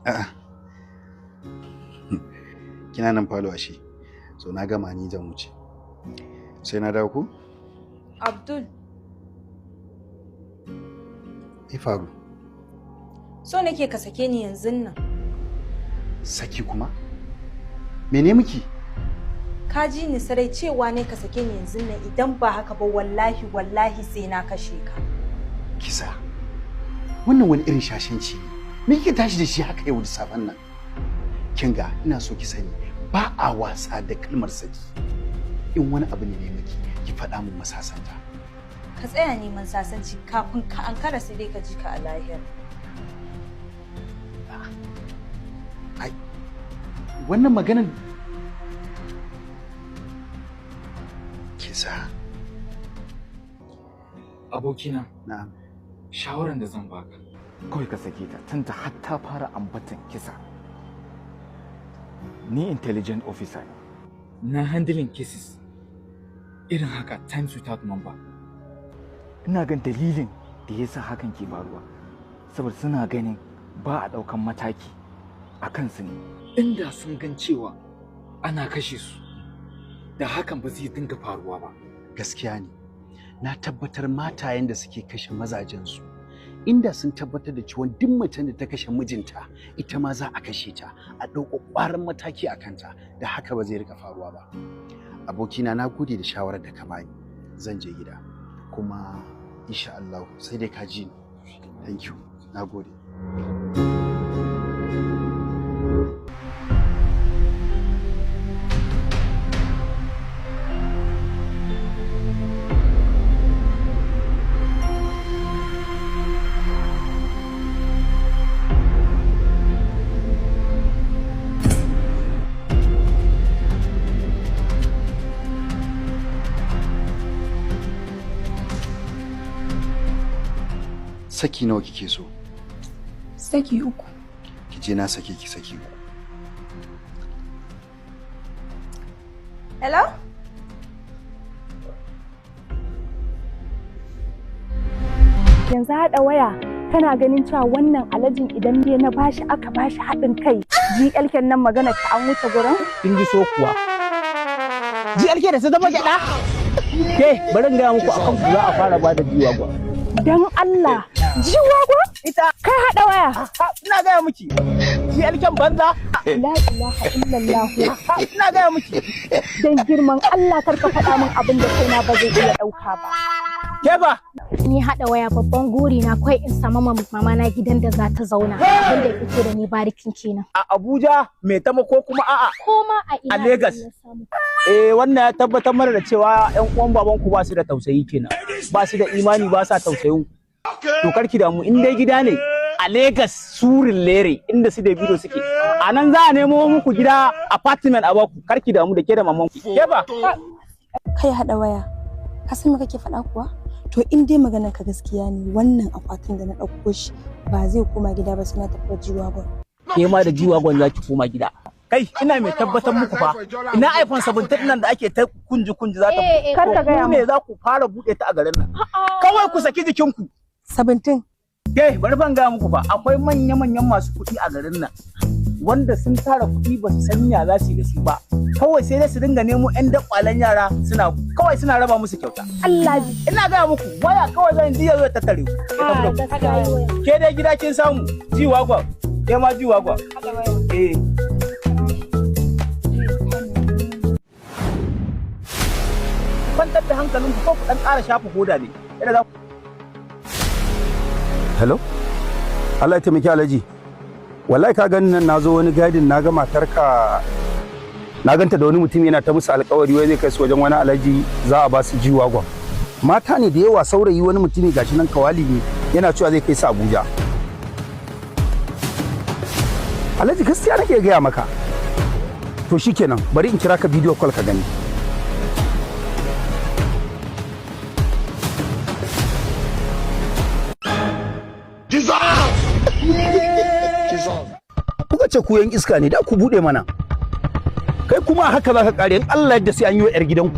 A'a. Kina nan falo ashe. So na gama ni zan wuce. Sai na dawo ku? Abdul. Me faru? So nake ka sake ni yanzu nan. Saki kuma? Mene miki? Ka ji ni sarai cewa ne ka sake ni yanzu nan, idan ba haka ba wallahi sai na kashe ka. Kisa. Wannan wani irin shashanci ne. Me kike tashi da shi haka yau da safen nan? Kinga, ina so ki sani ba a wasa da kalmar saki. In wani abu ne miki, ki faɗa min masasanta. Ka tsaya neman sasanci kafin ka ankara sai dai ka ji ka a lahira. Ai, wannan maganar kisa. Abokina, Na'am. shawaran da zan baka. Kawai ka sake ta tunda har ta fara ambatan kisa. Ni intelligent officer ne. Na handling cases irin haka times without number. Ina gan dalilin da yasa hakan ke faruwa. Saboda suna ganin ba a ɗaukan mataki a kansu ne. Inda sun gan cewa ana kashe su, da hakan ba zai dinga faruwa ba. Gaskiya ne. Na tabbatar matayen da suke kashe mazajensu inda sun tabbatar da cewa duk macen da ta kashe mijinta ita ma za a kashe ta, a ɗauko ƙwarin mataki a kanta, da haka ba zai rika faruwa ba. Abokina, na gode da shawarar da ka bani. Zan je gida kuma insha Allah sai dai ka ji ni. Thank you. Na gode. Saki nawa kike so? Saki uku. Ki je na sake ki saki uku. Hello? Yanzu haɗa waya kana ganin cewa wannan alajin idan ne na bashi aka bashi haɗin kai GLK nan magana ta an wuce gurin? Kin ji so kuwa. GLK da su zama gyaɗa? Ke bari in gaya muku akan ku za a fara ba da jiwa gwa. Dan Allah, jiwa gwa? Ita kai haɗa waya. Ina gaya miki. GLK banza. La ilaha illallah. Ina gaya miki. Dan girman Allah kar ka faɗa min abin da kaina ba zai iya ɗauka ba. Ke ba? Ni haɗa waya babban guri na kai in samu mama na gidan da za ta zauna. Wanda ya fito da ni barikin kenan. A Abuja, mai tama ko kuma a'a? Ko ma a ina. A Lagos. Wannan ya tabbatar mana da cewa ƴan uwan babanku ba su da tausayi kenan. Ba su da imani, ba sa tausayin. To karki damu in dai gida ne a Lagos surin lere inda su da bido suke. A nan za a nemo muku gida apartment a baku. Karki damu da ke da mamanku. Ke ba? Kai haɗa waya. Ka san me kake faɗa kuwa? To in dai maganar ka gaskiya ne, wannan akwatin da na ɗauko shi ba zai koma gida ba, sai na tafi jiwagon. Ke ma da jiwagon za ki koma gida. Kai ina mai tabbatar muku fa, ina iPhone 17 nan da ake ta kunji za ta Kar ka gaya mu ne za ku fara buɗe ta a garin nan. Kawai ku saki jikinku. 17. Ke bari ban gaya muku fa, akwai manya-manyan masu kuɗi a garin nan wanda sun tara kuɗi ba su san ya za su yi da su ba. Kawai sai dai su dinga nemo 'yan dakwalan yara suna raba musu kyauta. Allah ina gaya muku waya kawai zan ji yazo ta tare ku. Ke dai gida kin samu jiwa gwa, ke ma jiwa gwa. Kwantar da hankalinku ko ku dan ƙara shafa hoda ne. Ina za ku. Hello? Allah ya taimaki Alhaji. Wallahi ka gani nan nazo wani gadin na ga matarka na ganta da wani mutum yana ta musu alƙawari wai zai kai su wajen wani alhaji za a ba su jiwa gwa. Mata ne da yawa, saurayi wani mutumi gashi nan kawali ne yana cewa zai kai su Abuja. Alhaji gaskiya nake gaya maka. To shikenan bari in kira ka video call ka gani. Kuka ce ku yan iska ne da ku bude mana. Kai kuma haka za ka kare in Allah yadda sai an yi wa 'yar gidanku.